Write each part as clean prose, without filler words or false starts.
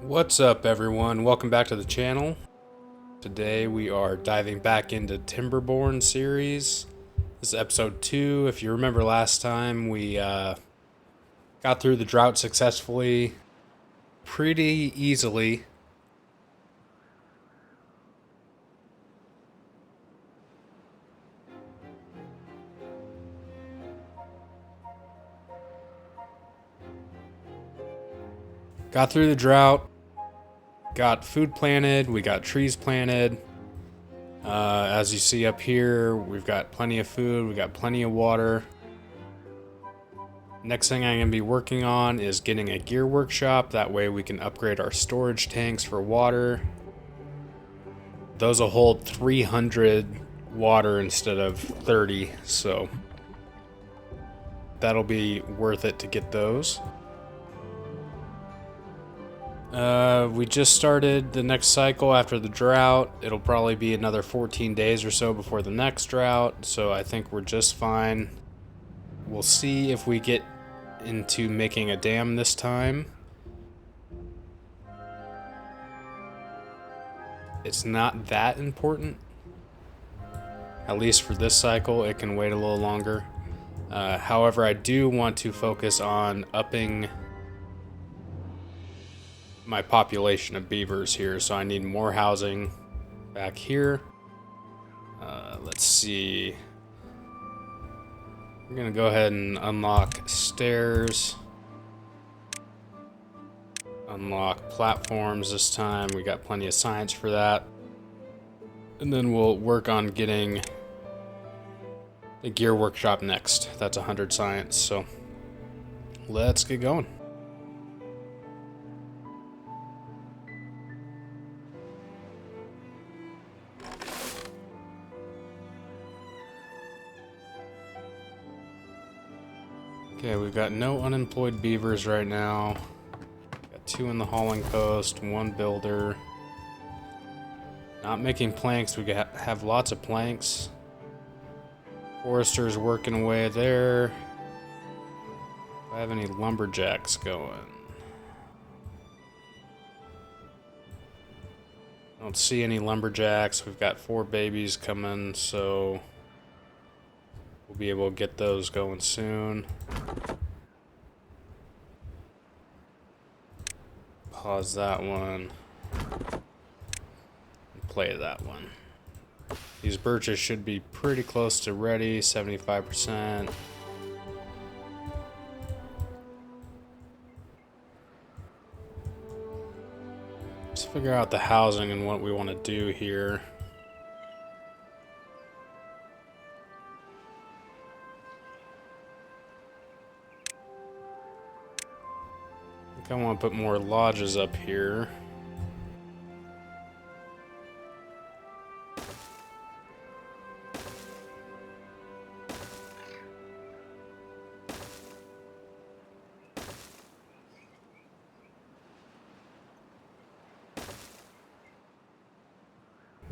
What's up, everyone? Welcome back to the channel. Today we are diving back into Timberborn series. This is episode 2. If you remember last time, we got through the drought successfully pretty easily. Got through the drought, got food planted, we got trees planted. As you see up here, we've got plenty of food, we got plenty of water. Next thing I'm going to be working on is getting a gear workshop. That way we can upgrade our storage tanks for water. Those will hold 300 water instead of 30, so that'll be worth it to get those. We just started the next cycle after the drought. It'll probably be another 14 days or so before the next drought, so I think we're just fine. We'll see if we get into making a dam this time. It's not that important. At least for this cycle, it can wait a little longer. However, I do want to focus on upping my population of beavers here, so I need more housing back here. Let's see. We're gonna go ahead and unlock stairs, unlock platforms this time. We got plenty of science for that, and then we'll work on getting the gear workshop next. That's 100 science, so let's get going. Okay, we've got no unemployed beavers right now. Got 2 in the hauling post, 1 builder. Not making planks, we have lots of planks. Foresters working away there. Do I have any lumberjacks going? Don't see any lumberjacks. We've got 4 babies coming, so we'll be able to get those going soon. Pause that one. And play that one. These birches should be pretty close to ready, 75%. Let's figure out the housing and what we want to do here. I want to put more lodges up here.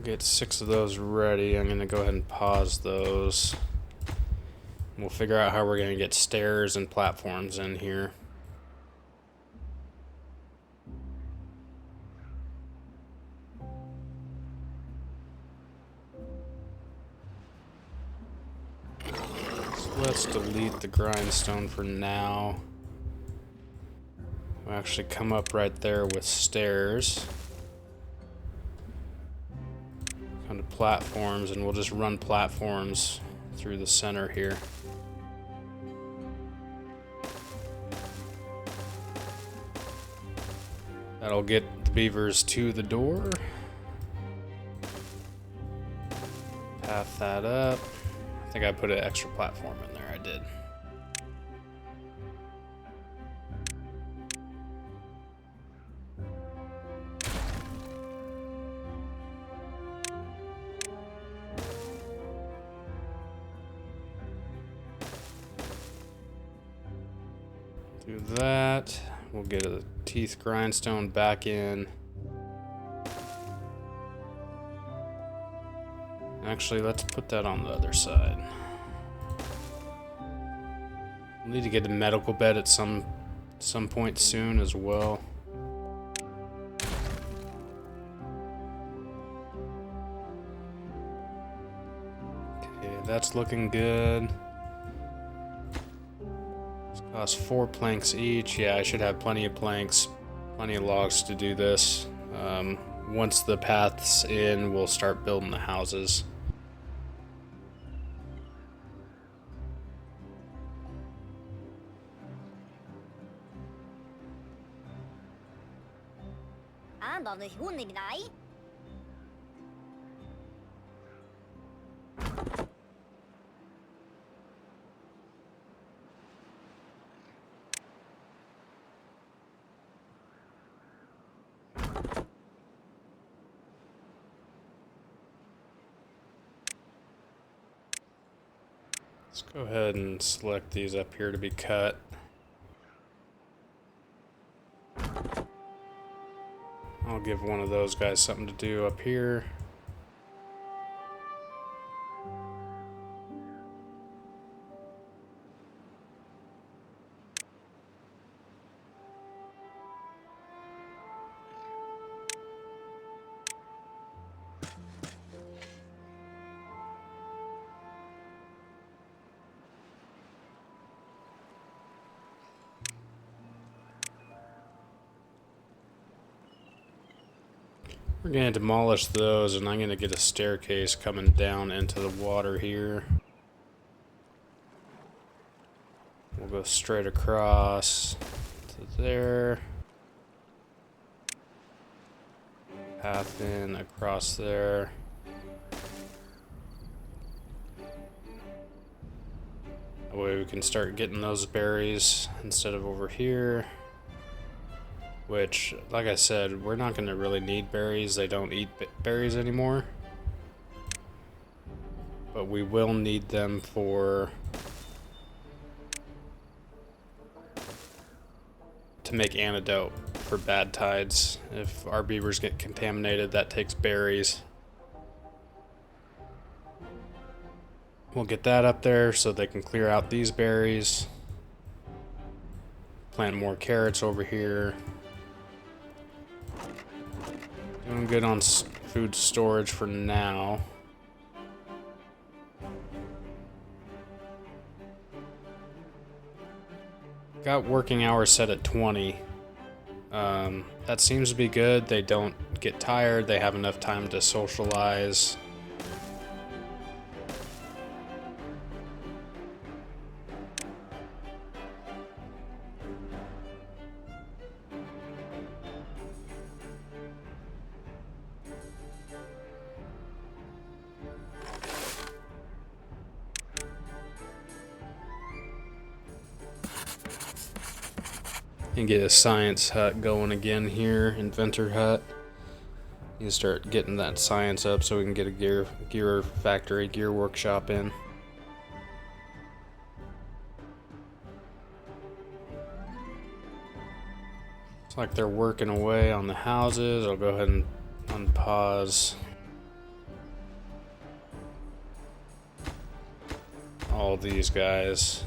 Get 6 of those ready. I'm going to go ahead and pause those. We'll figure out how we're going to get stairs and platforms in here. Let's delete the grindstone for now. We'll actually come up right there with stairs. Come to platforms, and we'll just run platforms through the center here. That'll get the beavers to the door. Path that up. I think I put an extra platform in there. I did. Do that. We'll get a teeth grindstone back in. Actually, let's put that on the other side. We'll need to get a medical bed at some point soon as well. Okay, that's looking good. This costs 4 planks each. Yeah, I should have plenty of planks, plenty of logs to do this. Once the path's in, we'll start building the houses. Let's go ahead and select these up here to be cut. I'll give one of those guys something to do up here. We're going to demolish those, and I'm going to get a staircase coming down into the water here. We'll go straight across to there. Path in across there. That way we can start getting those berries instead of over here. Which, like I said, we're not going to really need berries. They don't eat berries anymore. But we will need them to make antidote for bad tides. If our beavers get contaminated, that takes berries. We'll get that up there so they can clear out these berries. Plant more carrots over here. Doing good on food storage for now. Got working hours set at 20. That seems to be good. They don't get tired. They have enough time to socialize. And get a science hut going again here, inventor hut. You start getting that science up so we can get a gear factory, gear workshop in. It's like they're working away on the houses. I'll go ahead and unpause all these guys.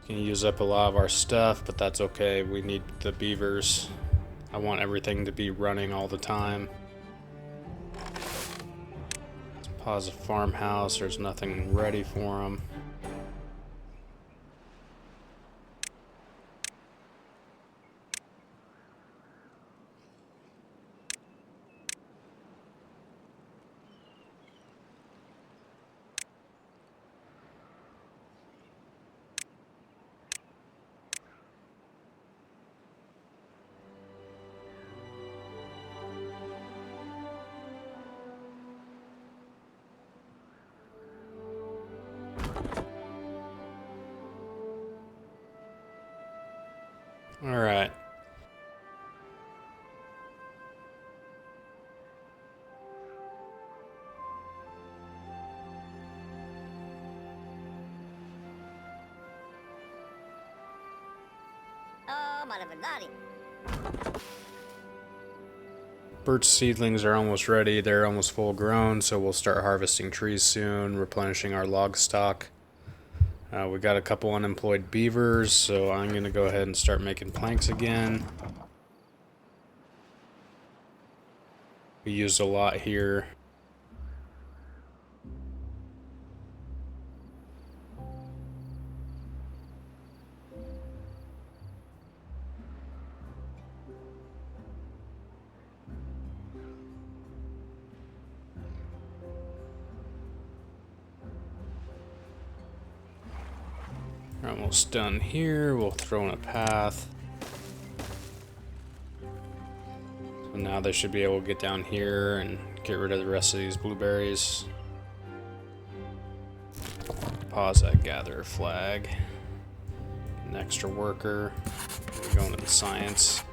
Can use up a lot of our stuff, but that's okay. We need the beavers. I want everything to be running all the time. Let's pause the farmhouse. There's nothing ready for them. All right. Birch seedlings are almost ready. They're almost full grown, so we'll start harvesting trees soon, replenishing our log stock. We got a couple unemployed beavers, so I'm going to go ahead and start making planks again. We used a lot here. We're almost done here. We'll throw in a path. So now they should be able to get down here and get rid of the rest of these blueberries. Pause that gather flag. An extra worker. We're going to the science.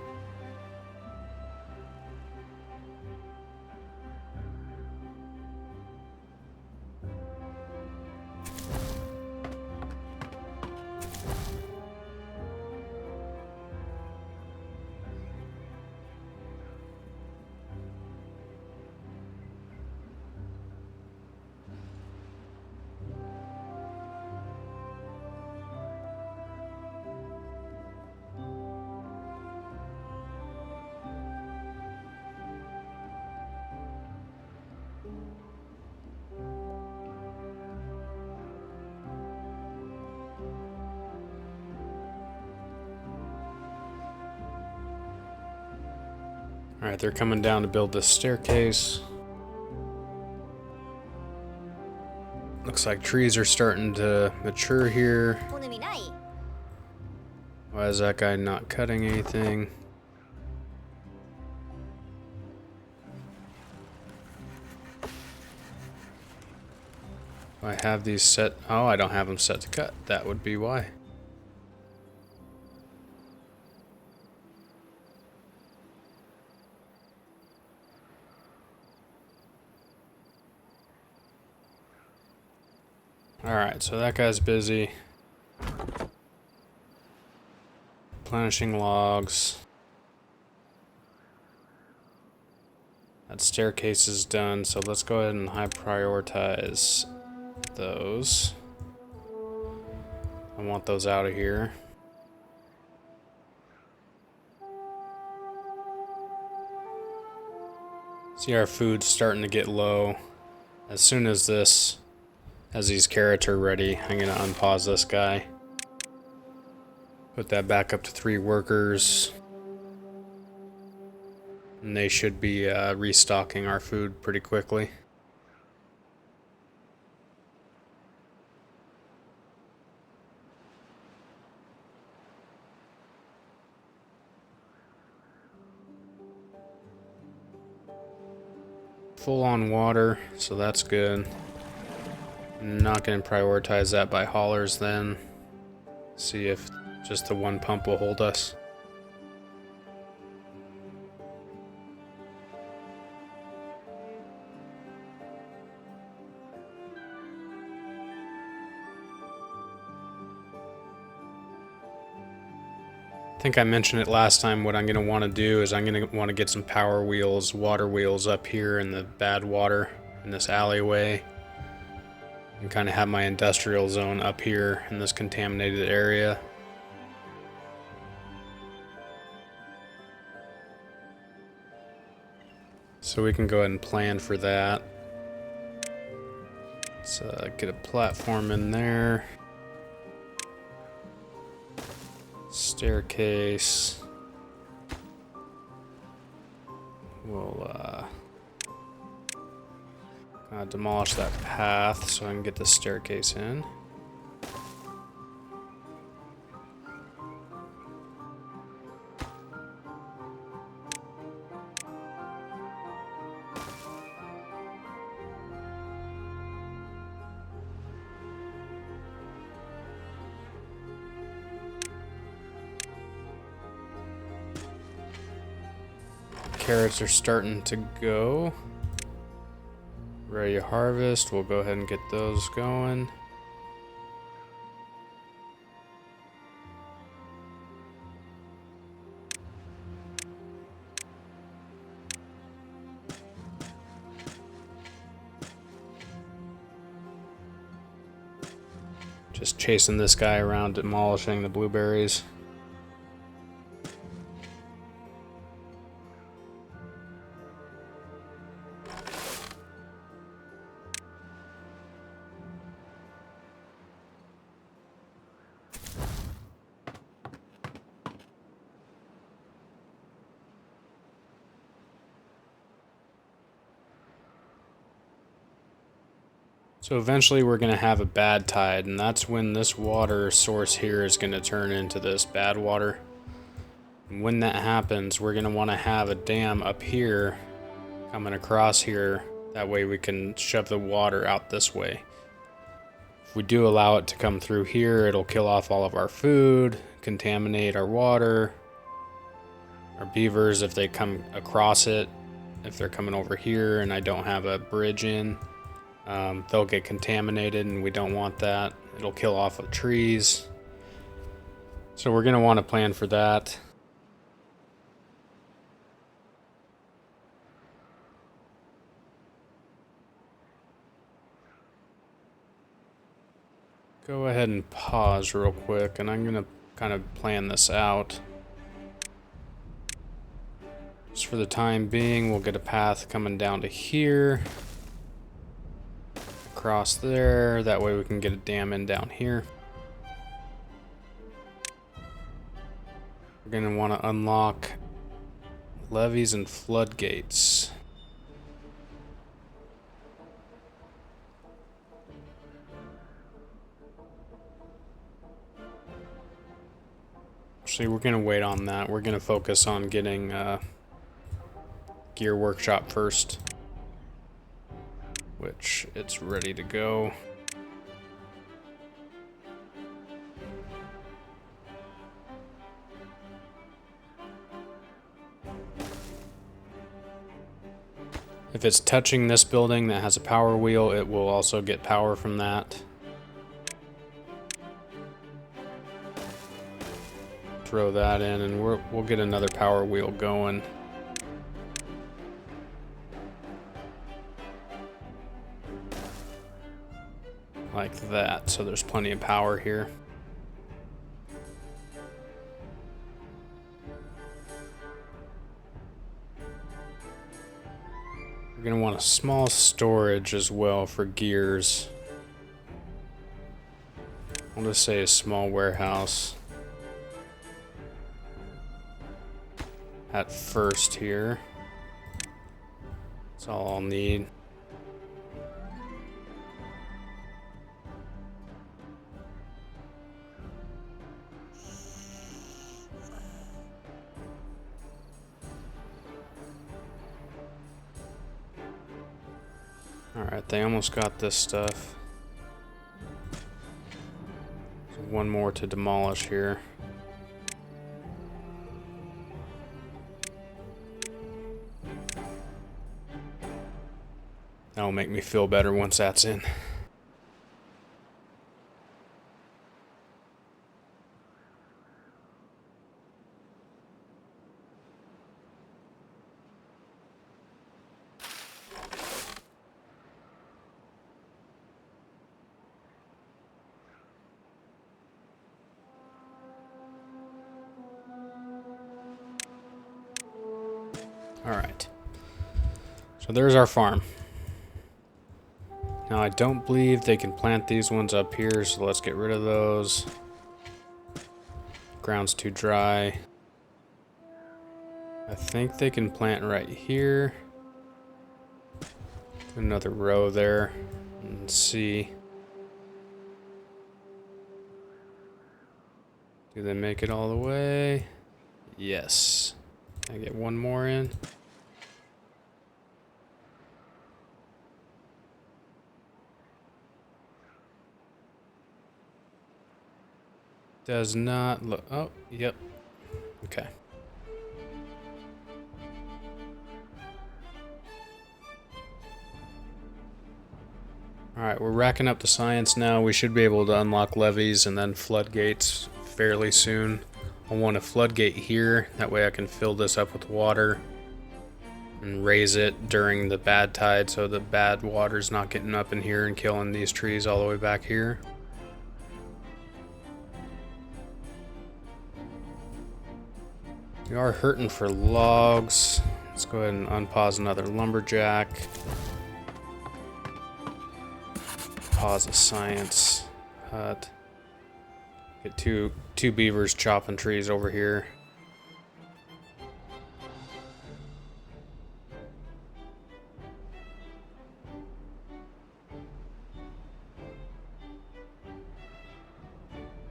Alright, they're coming down to build this staircase. Looks like trees are starting to mature here. Why is that guy not cutting anything? I have these set. Oh, I don't have them set to cut. That would be why. Alright, so that guy's busy. Replenishing logs. That staircase is done, so let's go ahead and high prioritize those. I want those out of here. See, our food's starting to get low. As soon as these carrots are ready, I'm gonna unpause this guy. Put that back up to 3 workers. And they should be restocking our food pretty quickly. Full on water, so that's good. Not going to prioritize that by haulers then. See if just the one pump will hold us. I think I mentioned it last time. What I'm going to want to do is I'm going to want to get some power wheels, water wheels up here in the bad water in this alleyway. And kind of have my industrial zone up here in this contaminated area. So we can go ahead and plan for that. Let's get a platform in there. Staircase. We'll demolish that path so I can get the staircase in. Carrots are starting to go. Ready to harvest. We'll go ahead and get those going. Just chasing this guy around, demolishing the blueberries. So eventually we're going to have a bad tide, and that's when this water source here is going to turn into this bad water. And when that happens, we're going to want to have a dam up here coming across here. That way we can shove the water out this way. If we do allow it to come through here, it'll kill off all of our food, contaminate our water. Our beavers, if they come across it, if they're coming over here and I don't have a bridge in, they'll get contaminated, and we don't want that. It'll kill off the trees. So we're going to want to plan for that. Go ahead and pause real quick, and I'm going to kind of plan this out. Just for the time being, we'll get a path coming down to here. Across there, that way we can get a dam in down here. We're going to want to unlock levees and floodgates. Actually, we're going to wait on that. We're going to focus on getting Gear Workshop first, which it's ready to go. If it's touching this building that has a power wheel, it will also get power from that. Throw that in, and we'll get another power wheel going. Like that, so there's plenty of power here. We're going to want a small storage as well for gears. I'll just say a small warehouse at first here. That's all I'll need. Alright, they almost got this stuff. So one more to demolish here. That'll make me feel better once that's in. Alright, so there's our farm. Now I don't believe they can plant these ones up here, so let's get rid of those. Ground's too dry. I think they can plant right here. Another row there, and see. Do they make it all the way? Yes. Can I get one more in? Does not look. Oh, yep. Okay. Alright, we're racking up the science now. We should be able to unlock levees and then floodgates fairly soon. I want a floodgate here. That way I can fill this up with water and raise it during the bad tide so the bad water's not getting up in here and killing these trees all the way back here. We are hurting for logs. Let's go ahead and unpause another lumberjack. Pause a science hut. Get two beavers chopping trees over here.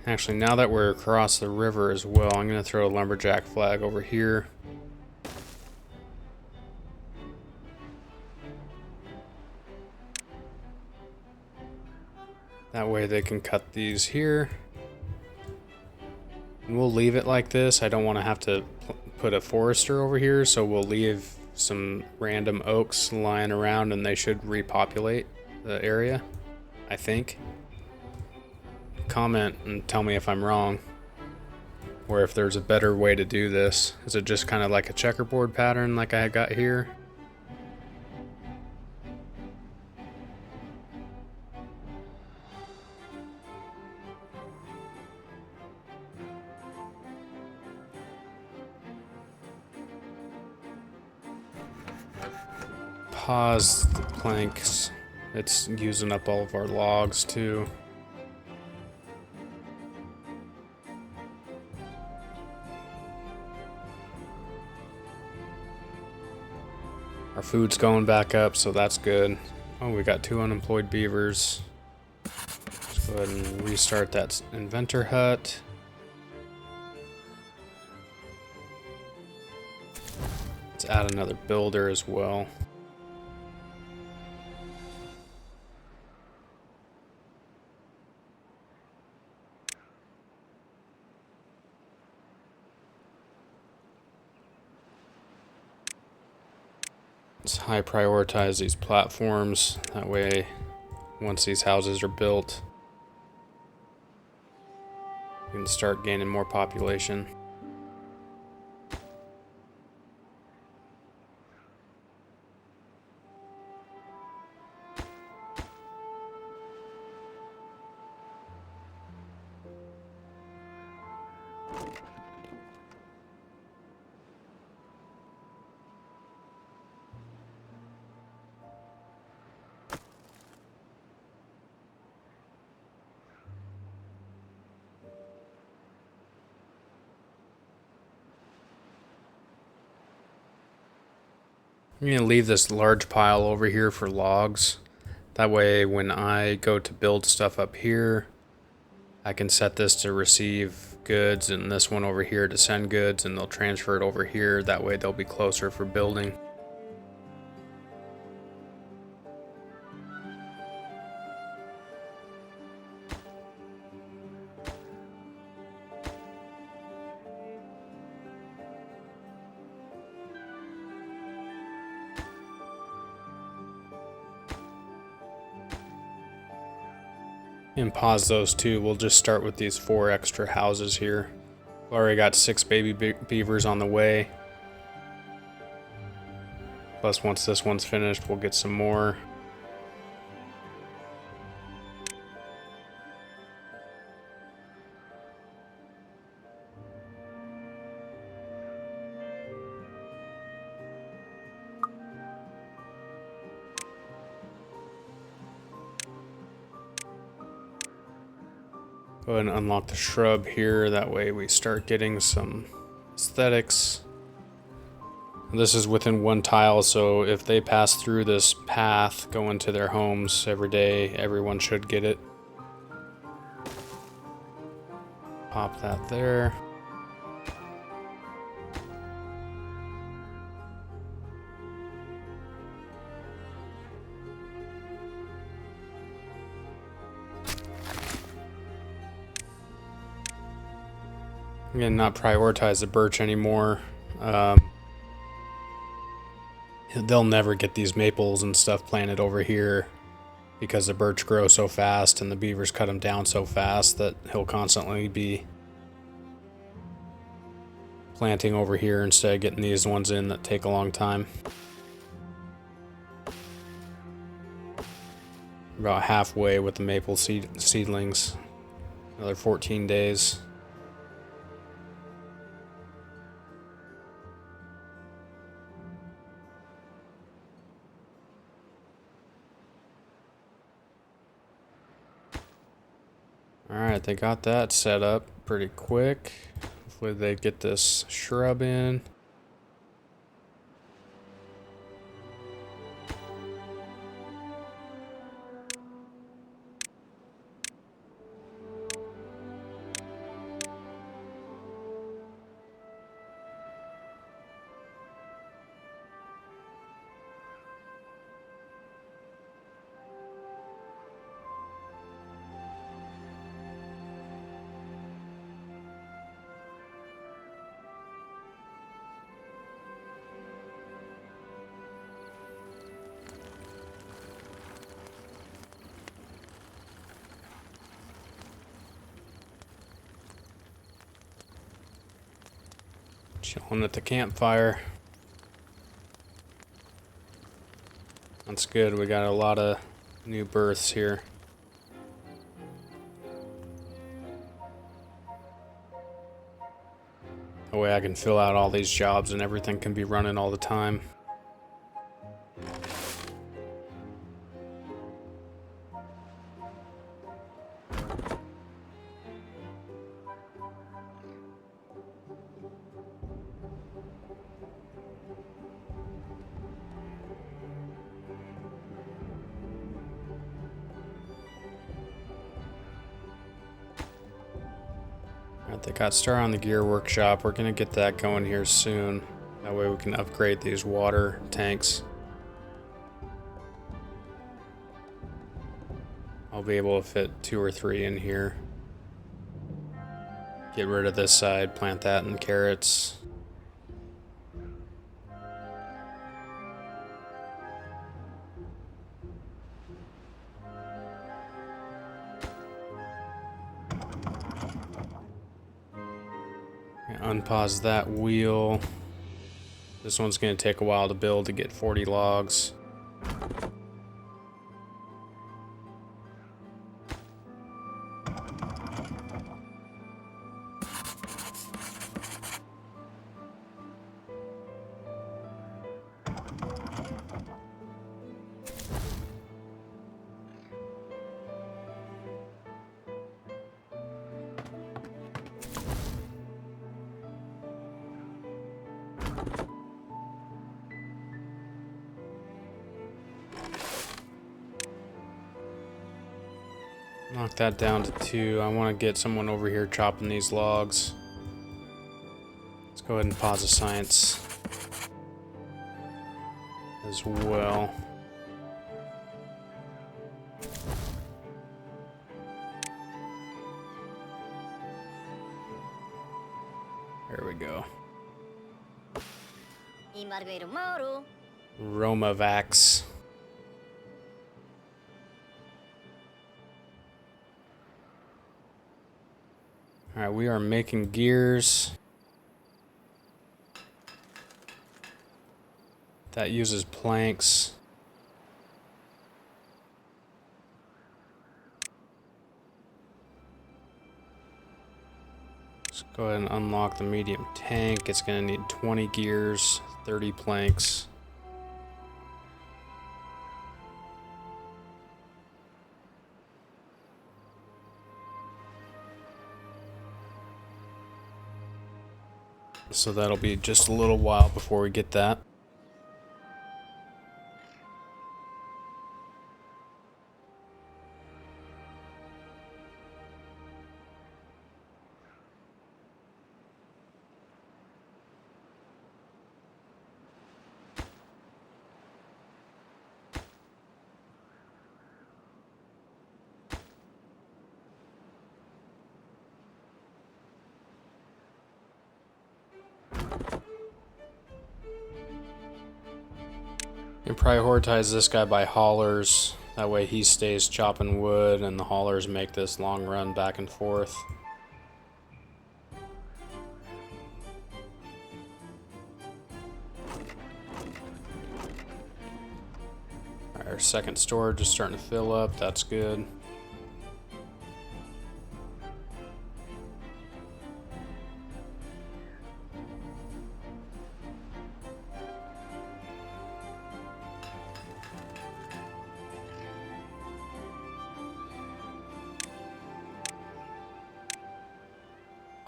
Actually, now that we're across the river as well, I'm going to throw a lumberjack flag over here. That way they can cut these here. And we'll leave it like this. I don't want to have to put a forester over here, so we'll leave some random oaks lying around and they should repopulate the area, I think. Comment and tell me if I'm wrong, or if there's a better way to do this. Is it just kind of like a checkerboard pattern like I got here? Pause the planks. It's using up all of our logs too. Our food's going back up, so that's good. Oh, we got 2 unemployed beavers. Let's go ahead and restart that inventor hut. Let's add another builder as well. Let's high prioritize these platforms. That way, once these houses are built, we can start gaining more population. I'm going to leave this large pile over here for logs. That way when I go to build stuff up here, I can set this to receive goods and this one over here to send goods, and they'll transfer it over here. That way they'll be closer for building. And pause those two. We'll just start with these 4 extra houses here. We've already got 6 baby beavers on the way. Plus, once this one's finished, we'll get some more. Go ahead and unlock the shrub here. That way we start getting some aesthetics. This is within 1 tile, so if they pass through this path going to their homes every day, everyone should get it. Pop that there. Again, not prioritize the birch anymore. They'll never get these maples and stuff planted over here because the birch grows so fast and the beavers cut them down so fast that he'll constantly be planting over here instead of getting these ones in that take a long time. About halfway with the maple seedlings. Another 14 days. Alright, they got that set up pretty quick. Hopefully they get this shrub in. Chilling at the campfire. That's good. We got a lot of new berths here. That way I can fill out all these jobs and everything can be running all the time. Alright, they got started on the gear workshop. We're gonna get that going here soon. That way we can upgrade these water tanks. I'll be able to fit 2 or 3 in here. Get rid of this side, plant that in carrots. Unpause that wheel. This one's going to take a while to build to get 40 logs. Knock that down to 2. I want to get someone over here chopping these logs. Let's go ahead and pause the science as well. There we go. Romavax. Alright, we are making gears. That uses planks. Let's go ahead and unlock the medium tank. It's going to need 20 gears, 30 planks. So that'll be just a little while before we get that. And prioritize this guy by haulers. That way he stays chopping wood and the haulers make this long run back and forth. Our second storage is starting to fill up. That's good.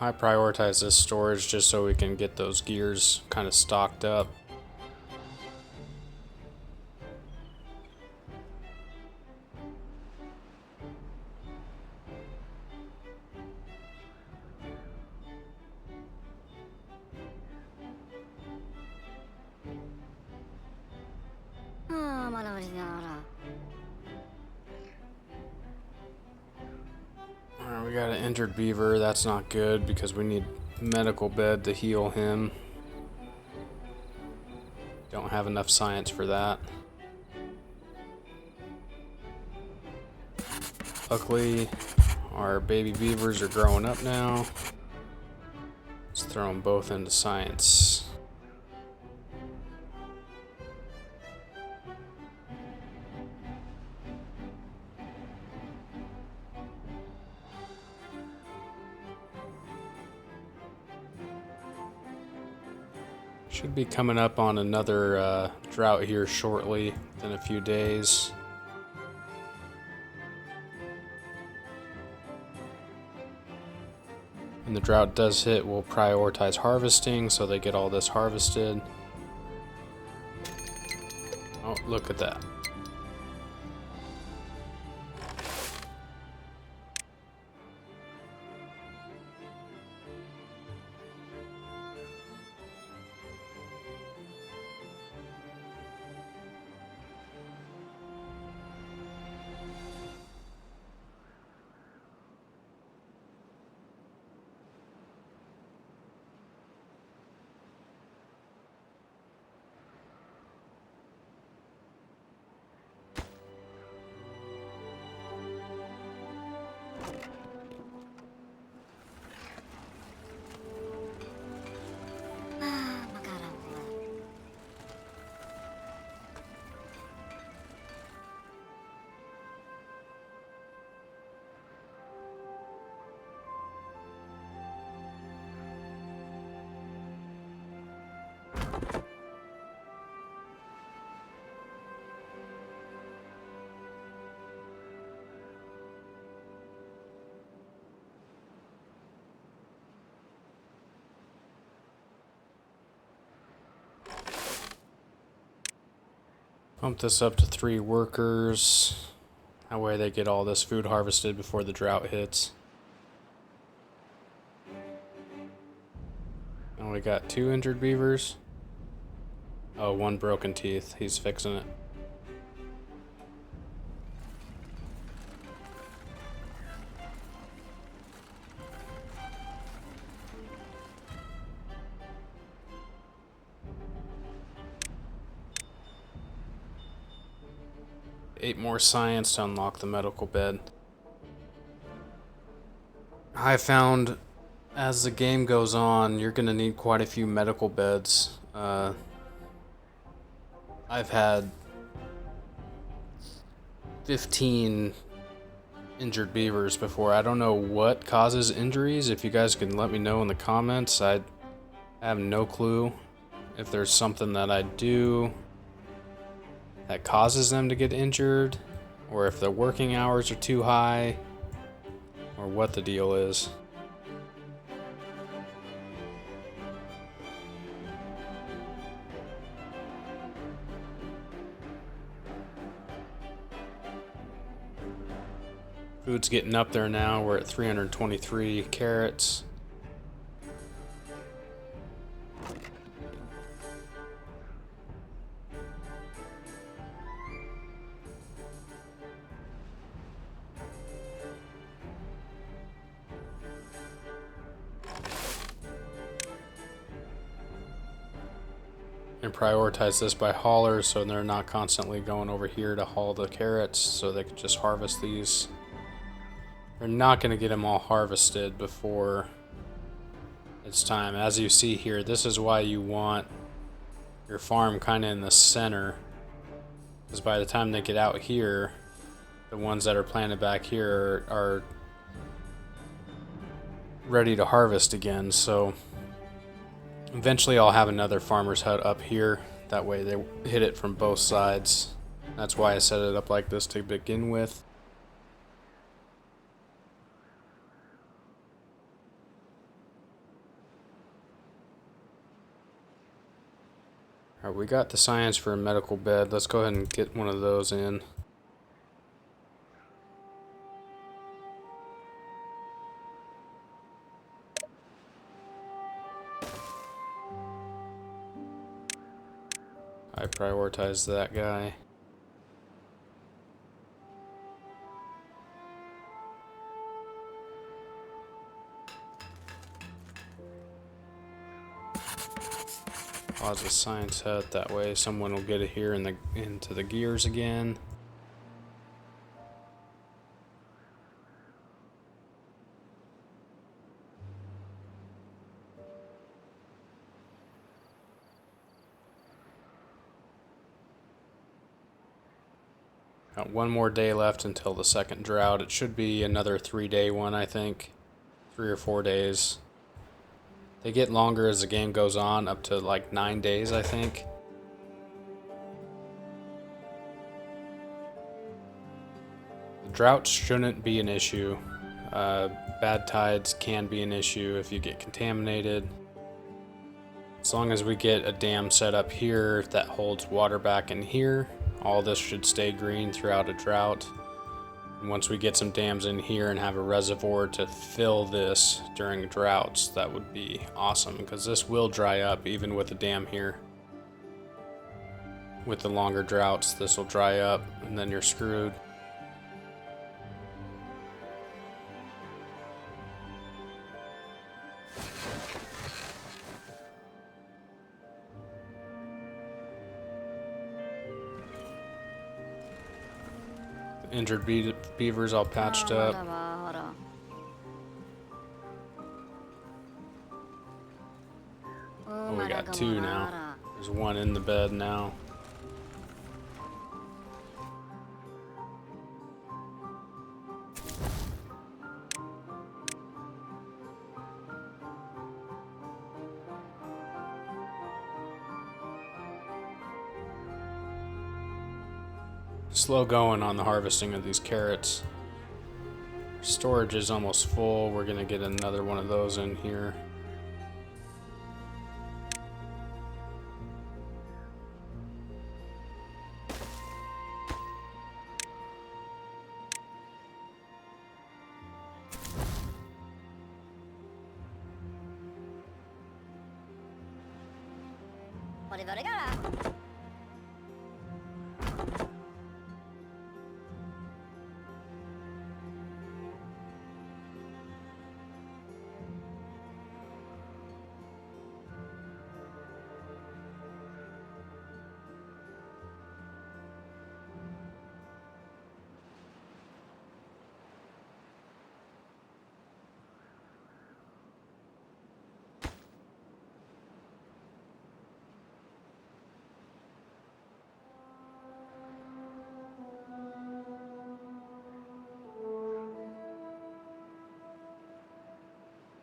I prioritize this storage just so we can get those gears kind of stocked up. We got an injured beaver. That's not good because we need medical bed to heal him. Don't have enough science for that. Luckily, our baby beavers are growing up now. Let's throw them both into science. Should be coming up on another drought here shortly, within a few days. When the drought does hit, we'll prioritize harvesting so they get all this harvested. Oh, look at that. Pump this up to 3 workers. That way they get all this food harvested before the drought hits. And we got 2 injured beavers. Oh, 1 broken teeth. He's fixing it. Eight more science to unlock the medical bed. I found as the game goes on, you're gonna need quite a few medical beds. I've had 15 injured beavers before. I don't know what causes injuries. If you guys can let me know in the comments, I have no clue if there's something that I do that causes them to get injured, or if their working hours are too high, or what the deal is. Food's getting up there now. We're at 323 carrots. And prioritize this by haulers so they're not constantly going over here to haul the carrots, so they can just harvest these. They're not going to get them all harvested before it's time. As you see here, this is why you want your farm kind of in the center, because by the time they get out here, the ones that are planted back here are ready to harvest again. So eventually I'll have another farmer's hut up here. That way they hit it from both sides. That's why I set it up like this to begin with. Alright, we got the science for a medical bed. Let's go ahead and get one of those in. I prioritize that guy. Pause the science hut, that way someone will get it here into the gears again. Got one more day left until the second drought. It should be another 3-day one, I think. 3 or 4 days. They get longer as the game goes on, up to like 9 days, I think. The drought shouldn't be an issue. Bad tides can be an issue if you get contaminated. As long as we get a dam set up here that holds water back in here, all this should stay green throughout a drought. And once we get some dams in here and have a reservoir to fill this during droughts, that would be awesome, because this will dry up even with a dam here. With the longer droughts, this will dry up and then you're screwed. Injured beavers all patched up. Oh, we got 2 now. There's 1 in the bed now. Slow going on the harvesting of these carrots. Storage is almost full. We're gonna get another one of those in here.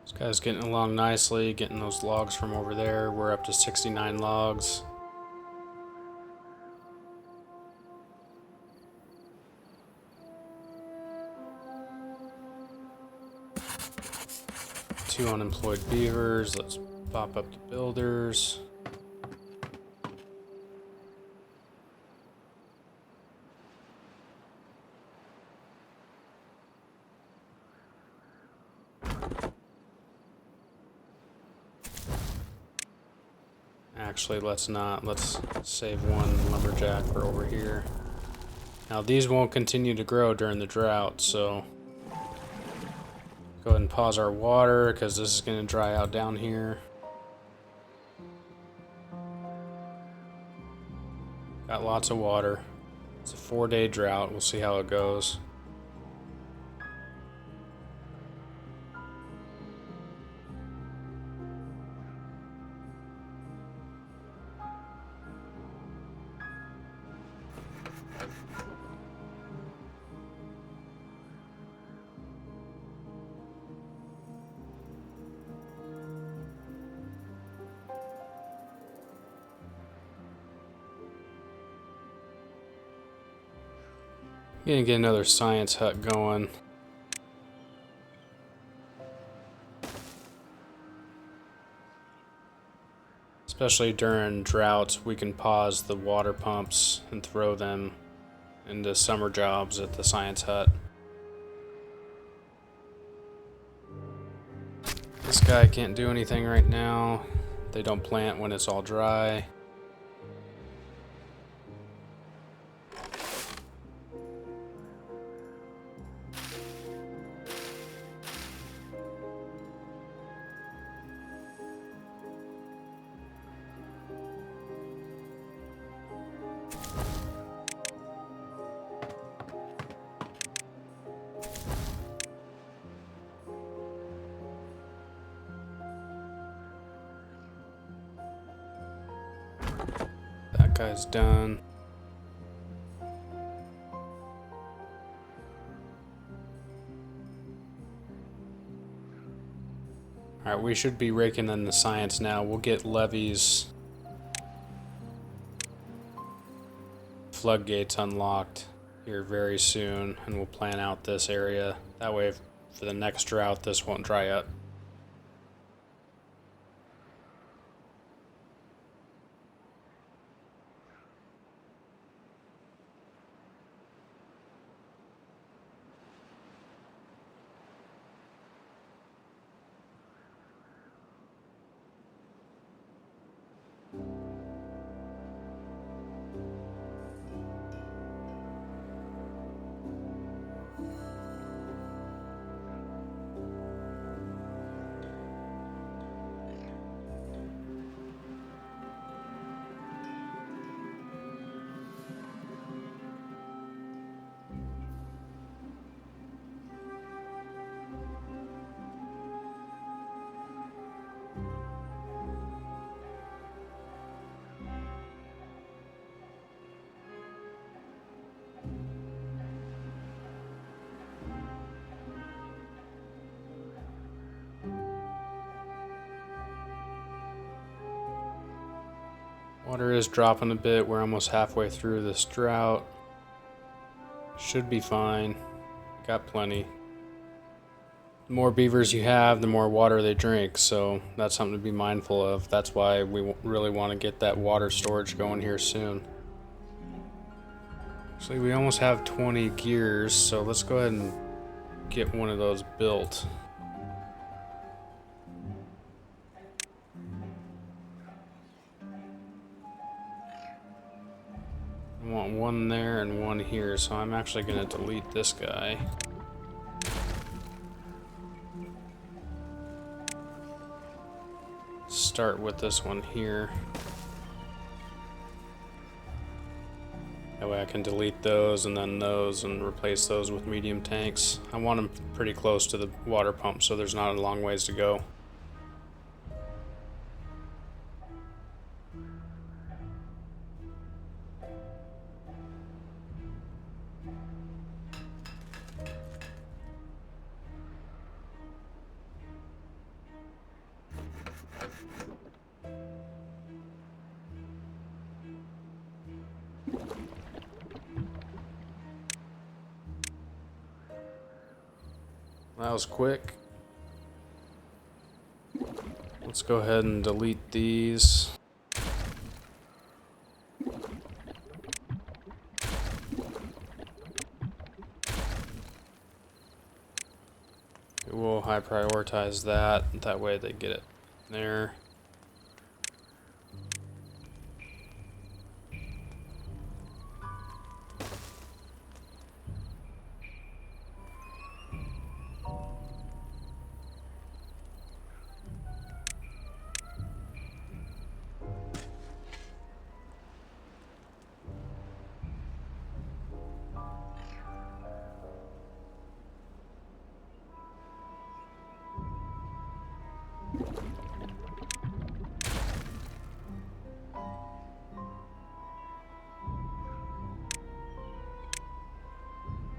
This guy's getting along nicely, getting those logs from over there. We're up to 69 logs. Two unemployed beavers. Let's pop up the builders. Actually, let's not. Let's save one lumberjack for over here. Now, these won't continue to grow during the drought, so go ahead and pause our water because this is going to dry out down here. Got lots of water. It's a 4-day drought. We'll see how it goes. Gonna get another science hut going. Especially during droughts, we can pause the water pumps and throw them into summer jobs at the science hut. This guy can't do anything right now. They don't plant when it's all dry. That guy's done. Alright, we should be raking in the science now. We'll get levees, floodgates unlocked here very soon, and we'll plan out this area. That way, for the next drought, this won't dry up. Water is dropping a bit. We're almost halfway through this drought. Should be fine. Got plenty. The more beavers you have, the more water they drink, so that's something to be mindful of. That's why we really want to get that water storage going here soon. Actually, we almost have 20 gears, so let's go ahead and get one of those built. I want one there and one here, so I'm actually going to delete this guy. Start with this one here. That way I can delete those and then those and replace those with medium tanks. I want them pretty close to the water pump so there's not a long ways to go. That was quick. Let's go ahead and delete these. We'll high prioritize that. That way they get it there.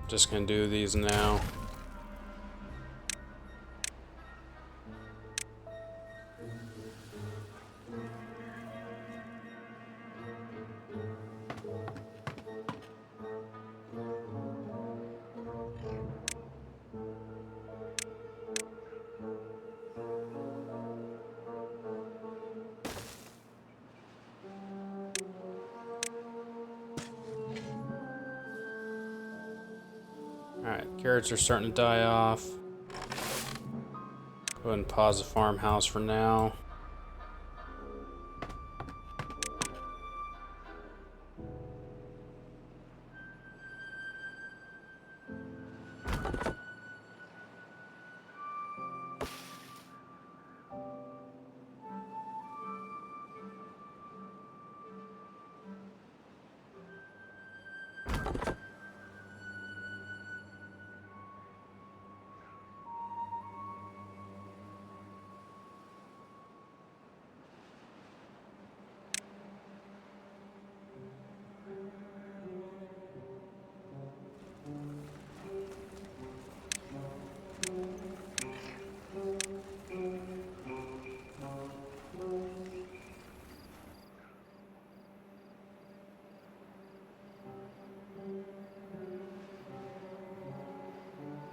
Just gonna do these now. Alright, carrots are starting to die off. Go ahead and pause the farmhouse for now.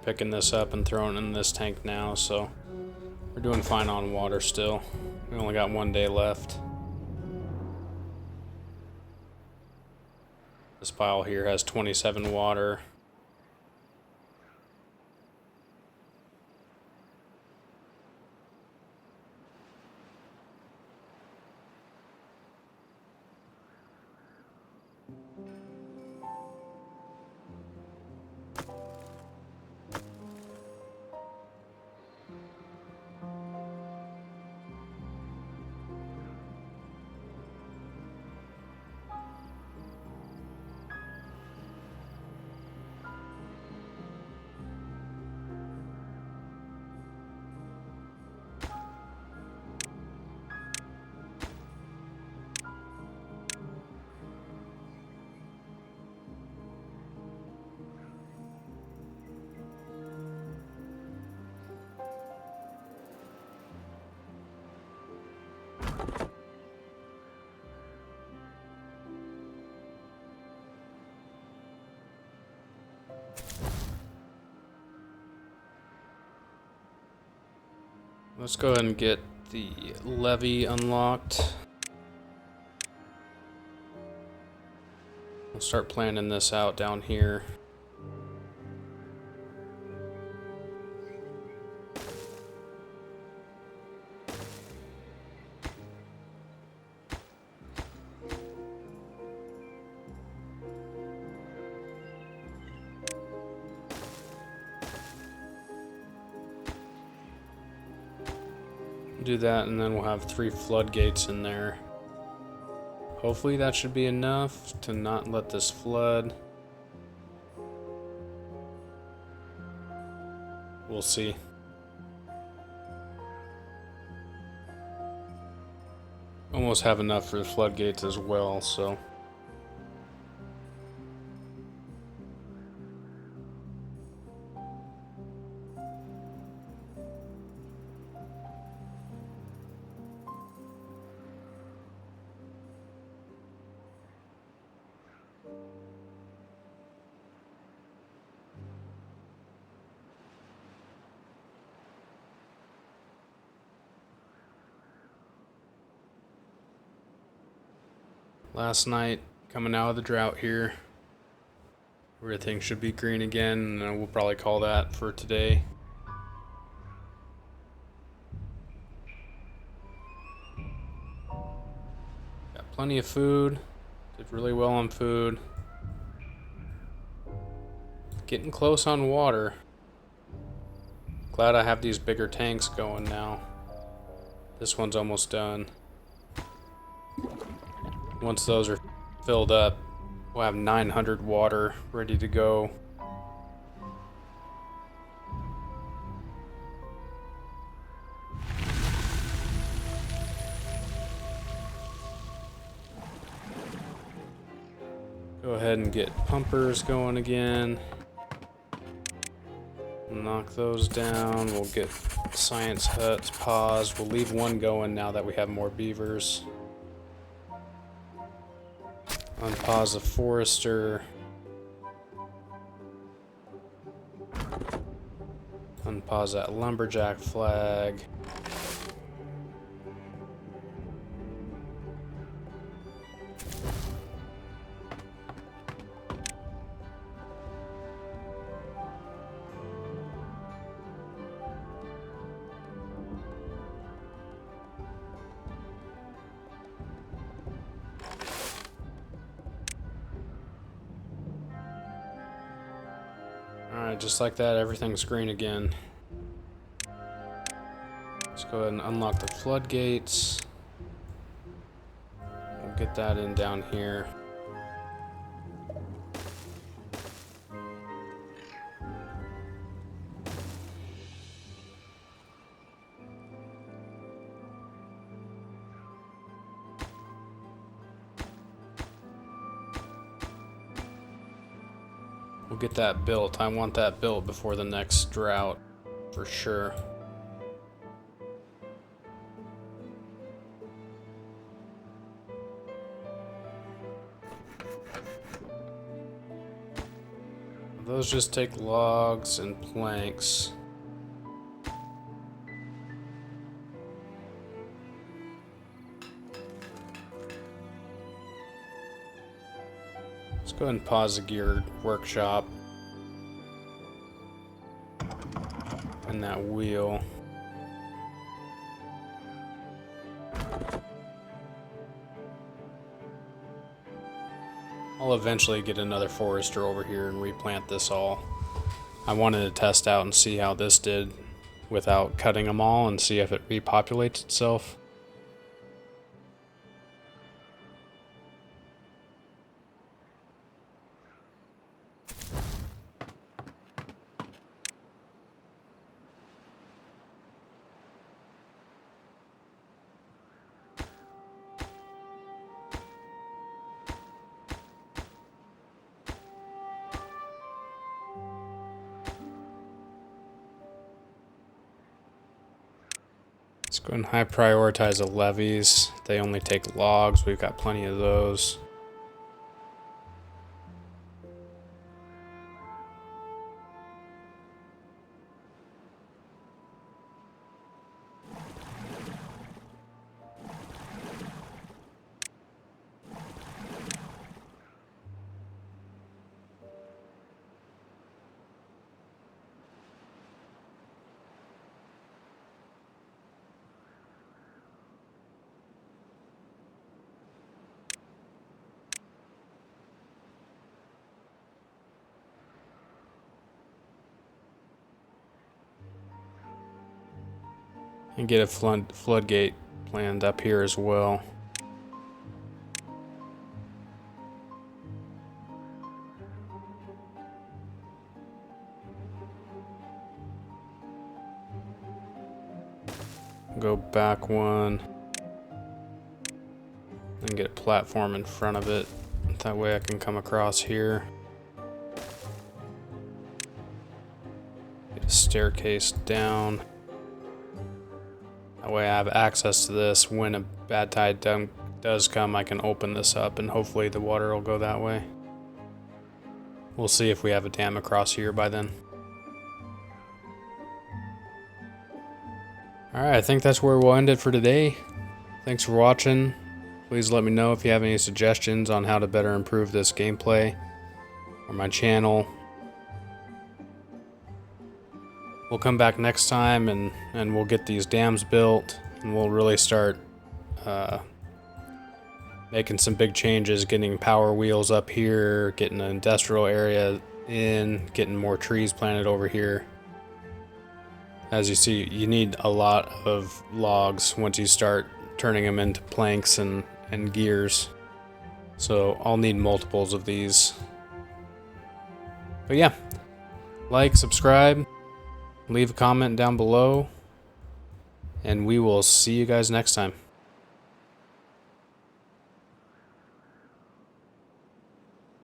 picking this up and throwing it in this tank now, so we're doing fine on water still. We only got 1 day left. This pile here has 27 water. Let's go ahead and get the levee unlocked. We'll start planning this out down here. Do that, and then we'll have 3 floodgates in there. Hopefully that should be enough to not let this flood. We'll see. Almost have enough for the floodgates as well, so. Last night, coming out of the drought here. Everything should be green again, and then we'll probably call that for today. Got plenty of food. Did really well on food. Getting close on water. Glad I have these bigger tanks going now. This one's almost done. Once those are filled up, we'll have 900 water ready to go. Go ahead and get pumpers going again. Knock those down. We'll get science huts paused. We'll leave one going now that we have more beavers. Unpause the forester. Unpause that lumberjack flag. Alright, just like that, everything's green again. Let's go ahead and unlock the floodgates. We'll get that in down here. We'll get that built. I want that built before the next drought, for sure. Those just take logs and planks. Let's go ahead and pause the gear workshop. And that wheel. I'll eventually get another forester over here and replant this all. I wanted to test out and see how this did without cutting them all and see if it repopulates itself. Let's go and high prioritize the levees. They only take logs. We've got plenty of those. And get a floodgate planned up here as well. Go back one. And get a platform in front of it. That way I can come across here. Get a staircase down. That way I have access to this. When a bad tide does come, I can open this up and hopefully the water will go that way. We'll see if we have a dam across here by then. Alright, I think that's where we'll end it for today. Thanks for watching. Please let me know if you have any suggestions on how to better improve this gameplay or my channel. We'll come back next time and we'll get these dams built and we'll really start making some big changes, getting power wheels up here, getting an industrial area in, getting more trees planted over here. As you see, you need a lot of logs once you start turning them into planks and gears. So I'll need multiples of these. But yeah, like, subscribe. Leave a comment down below, and we will see you guys next time.